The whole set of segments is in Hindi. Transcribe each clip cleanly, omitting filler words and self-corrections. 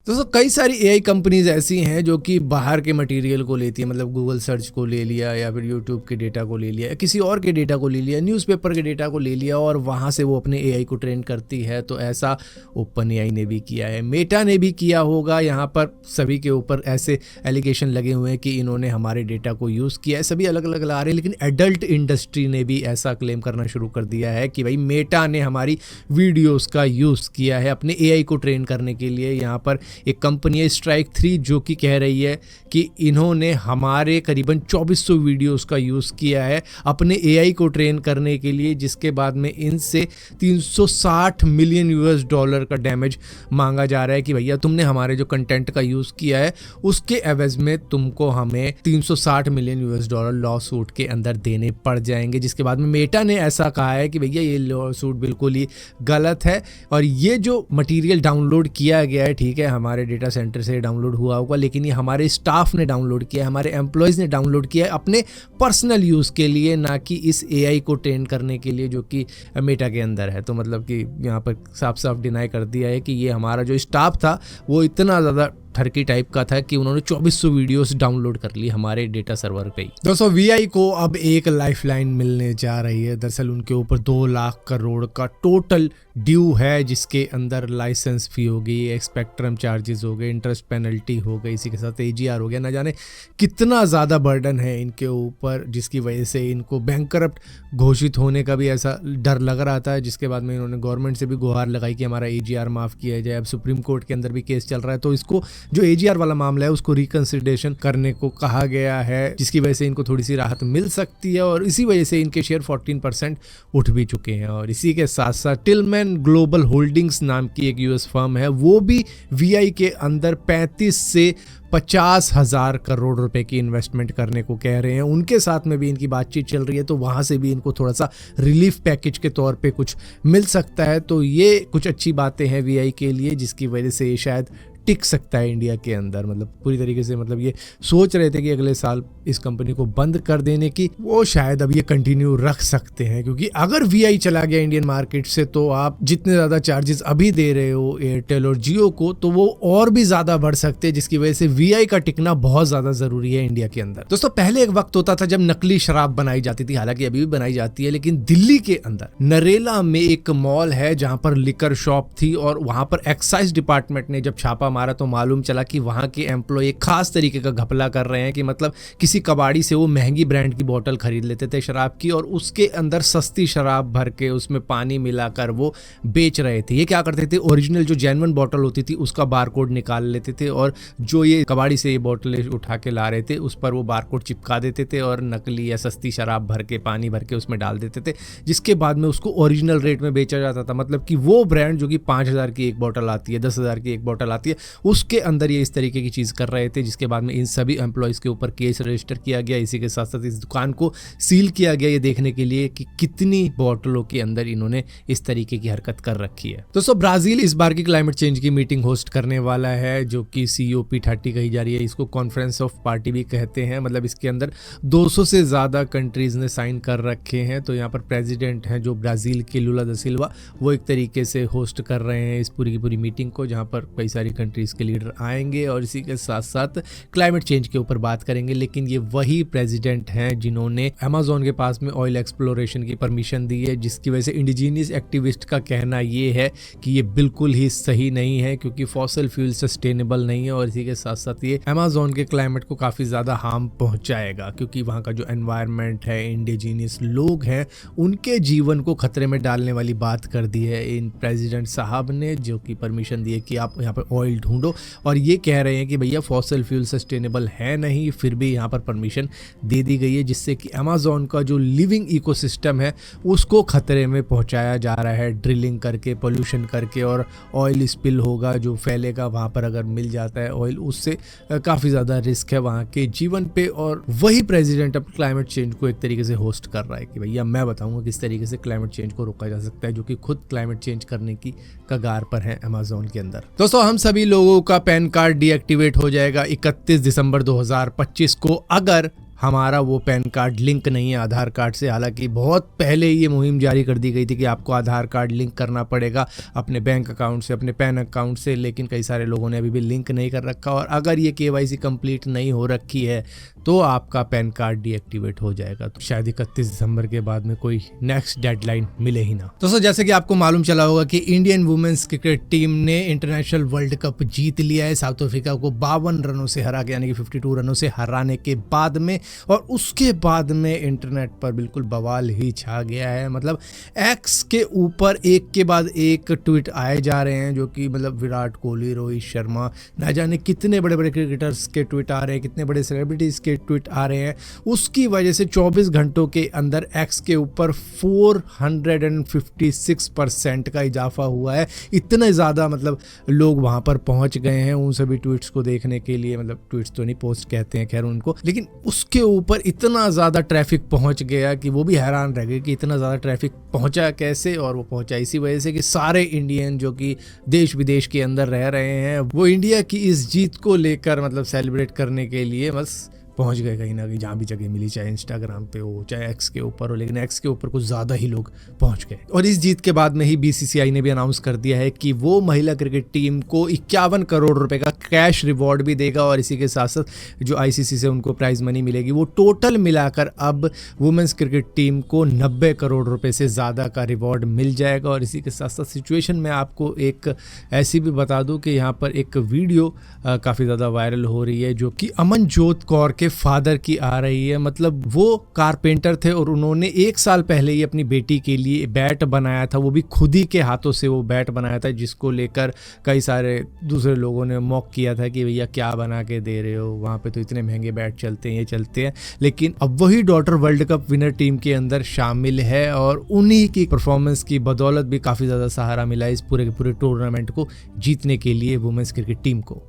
दोस्तों कई सारी एआई कंपनीज ऐसी हैं जो कि बाहर के मटेरियल को लेती है, मतलब गूगल सर्च को ले लिया या फिर यूट्यूब के डेटा को ले लिया या किसी और के डेटा को ले लिया, न्यूज़पेपर के डेटा को ले लिया और वहाँ से वो अपने एआई को ट्रेन करती है। तो ऐसा ओपन एआई ने भी किया है, मेटा ने भी किया होगा। यहाँ पर सभी के ऊपर ऐसे एलिगेशन लगे हुए हैं कि इन्होंने हमारे डेटा को यूज़ किया है, सभी अलग अलग ला रहे हैं। लेकिन एडल्ट इंडस्ट्री ने भी ऐसा क्लेम करना शुरू कर दिया है कि भाई मेटा ने हमारी वीडियोस का यूज़ किया है अपने एआई को ट्रेन करने के लिए। यहाँ पर एक कंपनी है स्ट्राइक 3 जो कि कह रही है कि इन्होंने हमारे करीबन 2400 वीडियोस का यूज़ किया है अपने एआई को ट्रेन करने के लिए, जिसके बाद में इनसे 360 मिलियन यूएस डॉलर का डैमेज मांगा जा रहा है कि भैया तुमने हमारे जो कंटेंट का यूज़ किया है उसके एवज में तुमको हमें 360 million US dollar law suit के अंदर देने पड़ जाएंगे। जिसके बाद में मेटा ने ऐसा कहा है कि भैया ये लॉ सूट बिल्कुल ही गलत है और ये जो मटीरियल डाउनलोड किया गया है, ठीक है, हमारे डेटा सेंटर से डाउनलोड हुआ होगा, लेकिन ये हमारे स्टाफ ने डाउनलोड किया है, हमारे एम्प्लॉयज़ ने डाउनलोड किया है अपने पर्सनल यूज़ के लिए, ना कि इस एआई को ट्रेन करने के लिए जो कि मेटा के अंदर है। तो मतलब कि यहाँ पर साफ साफ डिनाई कर दिया है कि ये हमारा जो स्टाफ था वो इतना ज़्यादा ठरकी टाइप का था कि उन्होंने 2400 वीडियोस डाउनलोड कर ली हमारे डेटा सर्वर पे ही। दोस्तों वीआई को अब एक लाइफलाइन मिलने जा रही है। दरअसल उनके ऊपर 2 लाख करोड़ का टोटल ड्यू है, जिसके अंदर लाइसेंस फी हो गई, स्पेक्ट्रम चार्जेस हो गए, इंटरेस्ट पेनल्टी हो गई, इसी के साथ एजीआर हो गया। ना जाने कितना ज़्यादा बर्डन है इनके ऊपर, जिसकी वजह से इनको बैंकरप्ट घोषित होने का भी ऐसा डर लग रहा था। जिसके बाद में इन्होंने गवर्नमेंट से भी गुहार लगाई कि हमारा एजीआर माफ़ किया जाए। अब सुप्रीम कोर्ट के अंदर भी केस चल रहा है, तो इसको जो एजीआर वाला मामला है उसको रिकंसिडरेशन करने को कहा गया है, जिसकी वजह से इनको थोड़ी सी राहत मिल सकती है और इसी वजह से इनके शेयर 14% उठ भी चुके हैं। और इसी के साथ साथ टिलमैन ग्लोबल होल्डिंग्स नाम की एक यूएस फर्म है, वो भी वीआई के अंदर 35 से 50,000 करोड़ रुपए की इन्वेस्टमेंट करने को कह रहे हैं। उनके साथ में भी इनकी बातचीत चल रही है, तो वहाँ से भी इनको थोड़ा सा रिलीफ पैकेज के तौर पे कुछ मिल सकता है। तो ये कुछ अच्छी बातें हैं वीआई के लिए, जिसकी वजह से ये शायद टिक सकता है इंडिया के अंदर। मतलब पूरी तरीके से मतलब ये सोच रहे थे कि अगले साल इस कंपनी को बंद कर देने की, वो शायद अब ये कंटिन्यू रख सकते हैं, क्योंकि अगर वीआई चला गया इंडियन मार्केट से तो आप जितने ज़्यादा चार्जेस अभी दे रहे हो एयरटेल और जियो को, तो वो और भी ज़्यादा बढ़ सकते हैं, जिसकी वजह से वीआई का टिकना बहुत ज़्यादा ज़रूरी है इंडिया के अंदर। दोस्तों पहले एक वक्त होता था जब नकली शराब बनाई जाती थी, हालांकि अभी भी बनाई जाती है, लेकिन दिल्ली के अंदर नरेला में एक मॉल है जहां पर लिकर शॉप थी और वहां पर एक्साइज डिपार्टमेंट ने जब छापा मारा तो मालूम चला कि वहां के एम्प्लॉय खास तरीके का घपला कर रहे हैं कि मतलब किसी कबाड़ी से वो महंगी ब्रांड की बोतल खरीद लेते थे शराब की और उसके अंदर सस्ती शराब भर के उसमें पानी मिलाकर वो बेच रहे थे। ये क्या करते थे, ओरिजिनल जो जेन्युइन बोतल होती थी उसका बारकोड निकाल लेते थे और जो ये कबाड़ी से ये बोतलें उठा के ला रहे थे उस पर वो बारकोड चिपका देते थे और नकली या सस्ती शराब भर के पानी भर के उसमें डाल देते थे, जिसके बाद में उसको ओरिजिनल रेट में बेचा जाता था। मतलब कि वो ब्रांड जो कि 5,000 की एक बोतल आती है, 10,000 की एक बोतल आती है, उसके अंदर ये इस तरीके की चीज़ कर रहे थे, जिसके बाद में इन सभी एम्प्लॉयज़ के ऊपर केस रजिस्टर किया गया। इसी के साथ साथ इस दुकान को सील किया गया, ये देखने के लिए कि कितनी बोतलों के अंदर इन्होंने इस तरीके की हरकत कर रखी है। दोस्तों ब्राज़ील इस बार की क्लाइमेट चेंज की मीटिंग होस्ट करने वाला है, जो कि COP30 कही जा रही है। इसको कॉन्फ्रेंस ऑफ पार्टी भी कहते हैं। मतलब इसके अंदर 200 से ज़्यादा कंट्रीज़ ने साइन कर रखे हैं। तो यहाँ पर प्रेसिडेंट हैं जो ब्राज़ील के लुला दा सिल्वा, वो एक तरीके से होस्ट कर रहे हैं इस पूरी की पूरी मीटिंग को, जहाँ पर कई सारी कंट्रीज़ के लीडर आएंगे और इसी के साथ साथ क्लाइमेट चेंज के ऊपर बात करेंगे। लेकिन ये वही प्रेसिडेंट हैं जिन्होंने अमेज़न के पास में ऑयल एक्सप्लोरेशन की परमिशन दी है, जिसकी वजह से इंडिजीनियस एक्टिविस्ट का कहना ये है कि ये बिल्कुल ही सही नहीं है, क्योंकि फॉसिल फ्यूल सस्टेनेबल नहीं है और इसी के साथ साथ ये अमेज़न के क्लाइमेट को काफ़ी ज़्यादा हार्म पहुंचाएगा, क्योंकि वहाँ का जो एनवायरनमेंट है, इंडिजीनियस लोग हैं, उनके जीवन को खतरे में डालने वाली बात कर दी है इन प्रेसिडेंट साहब ने, जो कि परमिशन दी है कि आप यहाँ पर ऑयल ढूंढो। और ये कह रहे हैं कि भैया फॉसिल फ्यूल सस्टेनेबल है नहीं, फिर भी यहाँ पर परमिशन दे दी गई है, जिससे कि अमेज़न का जो लिविंग इकोसिस्टम है उसको खतरे में पहुँचाया जा रहा है, ड्रिलिंग करके, पोल्यूशन करके, और ऑयल स्पिल होगा जो फैलेगा वहाँ पर, अगर मिल जाता है ऑयल, उससे काफ़ी ज़्यादा रिस्क है वहाँ के जीवन पे। और वही प्रेसिडेंट अब क्लाइमेट चेंज को एक तरीके से होस्ट कर रहा है कि भैया मैं बताऊँगा किस तरीके से क्लाइमेट चेंज को रोका जा सकता है, जो कि खुद क्लाइमेट चेंज करने की कगार पर है अमेज़न के अंदर। दोस्तों हम सभी लोगों का पैन कार्ड डीएक्टिवेट हो जाएगा 31 दिसंबर 2025 को, अगर हमारा वो पैन कार्ड लिंक नहीं है आधार कार्ड से। हालांकि बहुत पहले ये मुहिम जारी कर दी गई थी कि आपको आधार कार्ड लिंक करना पड़ेगा अपने बैंक अकाउंट से, अपने पैन अकाउंट से, लेकिन कई सारे लोगों ने अभी भी लिंक नहीं कर रखा। और अगर ये KYC कंप्लीट नहीं हो रखी है तो आपका पैन कार्ड डीएक्टिवेट हो जाएगा। तो शायद 31 दिसंबर के बाद में कोई नेक्स्ट डेडलाइन मिले ही ना। दोस्तों, जैसे कि आपको मालूम चला होगा कि इंडियन वुमेन्स क्रिकेट टीम ने इंटरनेशनल वर्ल्ड कप जीत लिया है साउथ अफ्रीका को 52 रनों से हरा के, यानी कि 52 रनों से हराने के बाद में। और उसके बाद में इंटरनेट पर बिल्कुल बवाल ही छा गया है। मतलब एक्स के ऊपर एक के बाद एक ट्वीट आए जा रहे हैं, जो कि मतलब विराट कोहली, रोहित शर्मा, ना जाने कितने बड़े बड़े क्रिकेटर्स के ट्वीट आ रहे हैं, कितने बड़े सेलिब्रिटीज़ के ट्वीट आ रहे हैं। उसकी वजह से 24 घंटों के अंदर एक्स के ऊपर 456% का इजाफा हुआ है। इतने ज़्यादा मतलब लोग वहाँ पर पहुँच गए हैं उन सभी ट्वीट्स को देखने के लिए। मतलब ट्वीट्स तो नहीं, पोस्ट कहते हैं खैर उनको, लेकिन उसके ऊपर इतना ज़्यादा ट्रैफिक पहुँच गया कि वो भी हैरान रह गए कि इतना ज़्यादा ट्रैफिक पहुँचा कैसे। और वो पहुँचा इसी वजह से कि सारे इंडियन जो कि देश विदेश के अंदर रह रहे हैं, वो इंडिया की इस जीत को लेकर मतलब सेलिब्रेट करने के लिए बस पहुंच गए कहीं ना कहीं, जहाँ भी जगह मिली, चाहे इंस्टाग्राम पे हो, चाहे एक्स के ऊपर हो, लेकिन एक्स के ऊपर कुछ ज़्यादा ही लोग पहुंच गए। और इस जीत के बाद में ही BCCI ने भी अनाउंस कर दिया है कि वो महिला क्रिकेट टीम को 51 करोड़ रुपए का कैश रिवॉर्ड भी देगा। और इसी के साथ साथ जो ICC से उनको प्राइज मनी मिलेगी, वो टोटल मिलाकर अब वुमेंस क्रिकेट टीम को 90 करोड़ रुपये से ज़्यादा का रिवॉर्ड मिल जाएगा। और इसी के साथ साथ सिचुएशन में आपको एक ऐसी भी बता दूँ कि यहाँ पर एक वीडियो काफ़ी ज़्यादा वायरल हो रही है, जो कि अमनजोत कौर के फादर की आ रही है। मतलब वो कारपेंटर थे और उन्होंने 1 साल पहले ही अपनी बेटी के लिए बैट बनाया था, वो भी खुद ही के हाथों से वो बैट बनाया था, जिसको लेकर कई सारे दूसरे लोगों ने मॉक किया था कि भैया क्या बना के दे रहे हो, वहाँ पे तो इतने महंगे बैट चलते हैं, ये चलते हैं। लेकिन अब वही daughter world cup winner team के अंदर शामिल है और उन्हीं की परफॉर्मेंस की बदौलत भी काफ़ी ज़्यादा सहारा मिला इस पूरे के पूरे टूर्नामेंट को जीतने के लिए वुमेंस क्रिकेट टीम को।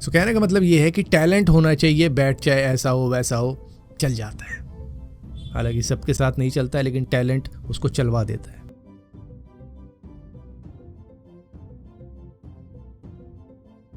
सो कहने का मतलब ये है कि टैलेंट होना चाहिए, बैट चाहे ऐसा हो वैसा हो चल जाता है। हालांकि सबके साथ नहीं चलता है, लेकिन टैलेंट उसको चलवा देता है।